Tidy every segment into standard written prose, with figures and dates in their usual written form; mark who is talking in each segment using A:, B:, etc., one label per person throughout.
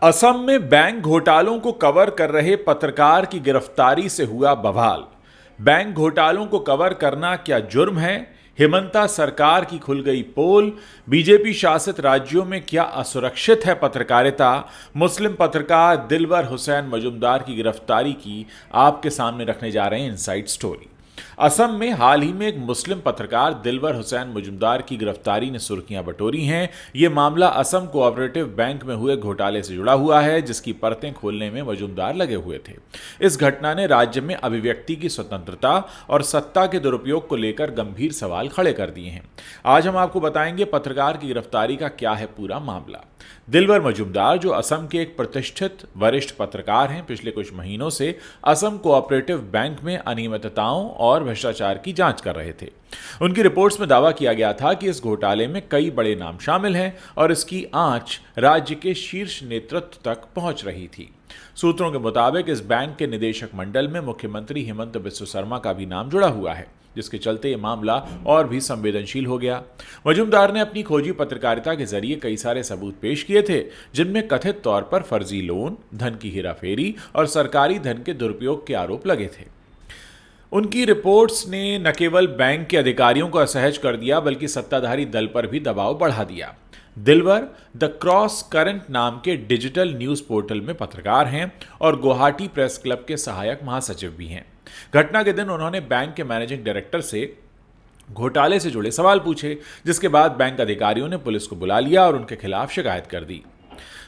A: असम में बैंक घोटालों को कवर कर रहे पत्रकार की गिरफ्तारी से हुआ बवाल। बैंक घोटालों को कवर करना क्या जुर्म है? हिमंता सरकार की खुल गई पोल। बीजेपी शासित राज्यों में क्या असुरक्षित है पत्रकारिता? मुस्लिम पत्रकार दिलवर हुसैन मजूमदार की गिरफ्तारी की आपके सामने रखने जा रहे हैं इनसाइड स्टोरी। असम में हाल ही में एक मुस्लिम पत्रकार दिलवर हुसैन मजूमदार की गिरफ्तारी ने सुर्खियां बटोरी हैं। यह मामला असम कोऑपरेटिव बैंक में हुए घोटाले से जुड़ा हुआ है, जिसकी परतें खोलने में मजूमदार लगे हुए थे। इस घटना ने राज्य में अभिव्यक्ति की स्वतंत्रता और सत्ता के दुरुपयोग को लेकर गंभीर सवाल खड़े कर दिए हैं। आज हम आपको बताएंगे पत्रकार की गिरफ्तारी का क्या है पूरा मामला। दिलवर मजूमदार, जो असम के एक प्रतिष्ठित वरिष्ठ पत्रकार हैं, पिछले कुछ महीनों से असम कोऑपरेटिव बैंक में अनियमितताओं और भ्रष्टाचार की जांच कर रहे थे। उनकी रिपोर्ट्स में दावा किया गया था कि इस घोटाले में कई बड़े नाम शामिल हैं और इसकी आंच राज्य के शीर्ष नेतृत्व तक पहुंच रही थी। सूत्रों के मुताबिक इस बैंक के निदेशक मंडल में मुख्यमंत्री हिमंत बिस्व शर्मा का भी नाम जुड़ा हुआ है, जिसके चलते ये मामला और भी संवेदनशील हो गया। मजूमदार ने अपनी खोजी पत्रकारिता के जरिए कई सारे सबूत पेश किए थे, जिनमें कथित तौर पर फर्जी लोन, धन की हेराफेरी और सरकारी धन के दुरुपयोग के आरोप लगे थे। उनकी रिपोर्ट्स ने न केवल बैंक के अधिकारियों को असहज कर दिया, बल्कि सत्ताधारी दल पर भी दबाव बढ़ा दिया। दिलवर द क्रॉस करंट नाम के डिजिटल न्यूज पोर्टल में पत्रकार हैं और गुवाहाटी प्रेस क्लब के सहायक महासचिव भी हैं। घटना के दिन उन्होंने बैंक के मैनेजिंग डायरेक्टर से घोटाले से जुड़े सवाल पूछे, जिसके बाद बैंक अधिकारियों ने पुलिस को बुला लिया और उनके खिलाफ शिकायत कर दी।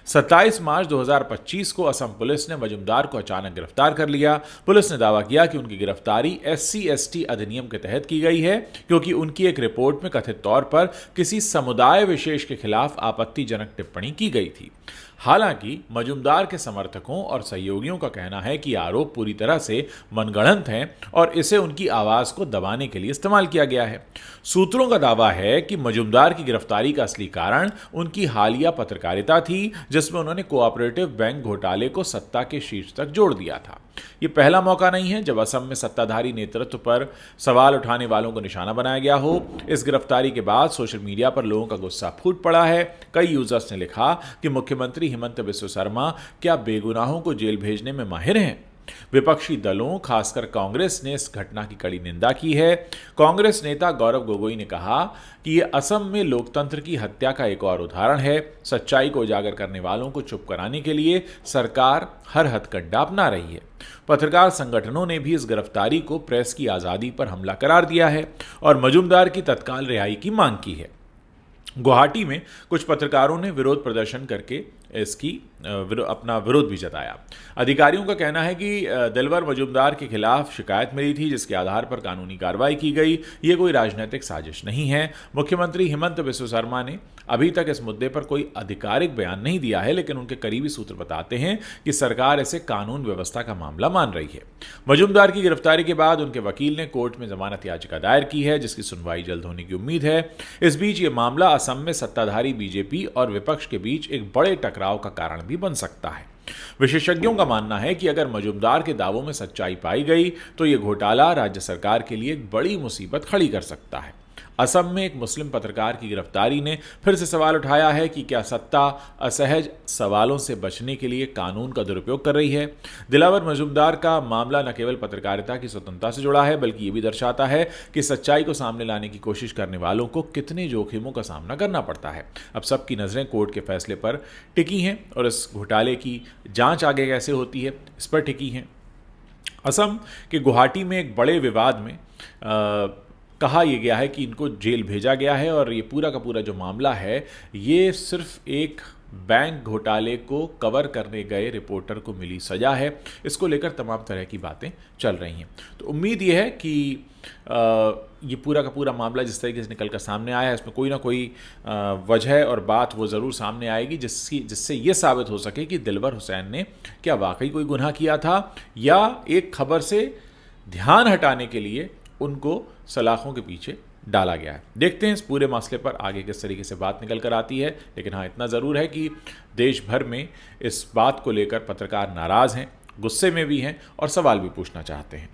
A: 27 मार्च 2025 को असम पुलिस ने मजूमदार को अचानक गिरफ्तार कर लिया। पुलिस ने दावा किया कि उनकी गिरफ्तारी SC/ST अधिनियम के तहत की गई है, क्योंकि उनकी एक रिपोर्ट में कथित तौर पर किसी समुदाय विशेष के खिलाफ आपत्तिजनक टिप्पणी की गई थी। हालांकि मजूमदार के समर्थकों और सहयोगियों का कहना है कि आरोप पूरी तरह से मनगढ़ंत हैं और इसे उनकी आवाज को दबाने के लिए इस्तेमाल किया गया है। सूत्रों का दावा है कि मजूमदार की गिरफ्तारी का असली कारण उनकी हालिया पत्रकारिता थी, जिसमें उन्होंने कोऑपरेटिव बैंक घोटाले को सत्ता के शीर्ष तक जोड़ दिया था। ये पहला मौका नहीं है जब असम में सत्ताधारी नेतृत्व पर सवाल उठाने वालों को निशाना बनाया गया हो। इस गिरफ्तारी के बाद सोशल मीडिया पर लोगों का गुस्सा फूट पड़ा है। कई यूजर्स ने लिखा कि मुख्यमंत्री हिमंत बिस्व शर्मा क्या बेगुनाहों को जेल भेजने में माहिर हैं? विपक्षी दलों, खासकर कांग्रेस ने इस घटना की कड़ी निंदा की है। कांग्रेस नेता गौरव गोगोई ने कहा कि यह असम में लोकतंत्र की हत्या का एक और उदाहरण है। सच्चाई को उजागर करने वालों को चुप कराने के लिए सरकार हर हथकंडा अपना रही है। पत्रकार संगठनों ने भी इस गिरफ्तारी को प्रेस की आज़ादी पर हमला करार दिया है और मजूमदार की तत्काल रिहाई की मांग की है। गुवाहाटी में कुछ पत्रकारों ने विरोध प्रदर्शन करके इसकी अपना विरोध भी जताया। अधिकारियों का कहना है कि दिलवर मजूमदार के खिलाफ शिकायत मिली थी, जिसके आधार पर कानूनी कार्रवाई की गई। ये कोई राजनीतिक साजिश नहीं है। मुख्यमंत्री हिमंत बिस्व शर्मा ने अभी तक इस मुद्दे पर कोई आधिकारिक बयान नहीं दिया है, लेकिन उनके करीबी सूत्र बताते हैं कि सरकार इसे कानून व्यवस्था का मामला मान रही है। मजूमदार की गिरफ्तारी के बाद उनके वकील ने कोर्ट में जमानत याचिका दायर की है, जिसकी सुनवाई जल्द होने की उम्मीद है। इस बीच ये मामला असम में सत्ताधारी बीजेपी और विपक्ष के बीच एक बड़े टकराव का कारण भी बन सकता है। विशेषज्ञों का मानना है कि अगर मजूमदार के दावों में सच्चाई पाई गई तो यह घोटाला राज्य सरकार के लिए एक बड़ी मुसीबत खड़ी कर सकता है। असम में एक मुस्लिम पत्रकार की गिरफ्तारी ने फिर से सवाल उठाया है कि क्या सत्ता असहज सवालों से बचने के लिए कानून का दुरुपयोग कर रही है। दिलवर मजूमदार का मामला न केवल पत्रकारिता की स्वतंत्रता से जुड़ा है, बल्कि ये भी दर्शाता है कि सच्चाई को सामने लाने की कोशिश करने वालों को कितने जोखिमों का सामना करना पड़ता है। अब सबकी नज़रें कोर्ट के फैसले पर टिकी हैं और इस घोटाले की जांच आगे कैसे होती है, इस पर टिकी हैं। असम के गुवाहाटी में एक बड़े विवाद में कहा यह गया है कि इनको जेल भेजा गया है और ये पूरा का पूरा जो मामला है, ये सिर्फ एक बैंक घोटाले को कवर करने गए रिपोर्टर को मिली सजा है। इसको लेकर तमाम तरह की बातें चल रही हैं। तो उम्मीद ये है कि ये पूरा का पूरा मामला जिस तरीके से निकल कर सामने आया है, इसमें कोई ना कोई वजह और बात वो ज़रूर सामने आएगी जिससे ये साबित हो सके कि दिलवर हुसैन ने क्या वाकई कोई गुनाह किया था, या एक खबर से ध्यान हटाने के लिए उनको सलाखों के पीछे डाला गया है। देखते हैं इस पूरे मसले पर आगे किस तरीके से बात निकल कर आती है। लेकिन हाँ, इतना ज़रूर है कि देश भर में इस बात को लेकर पत्रकार नाराज़ हैं, गुस्से में भी हैं और सवाल भी पूछना चाहते हैं।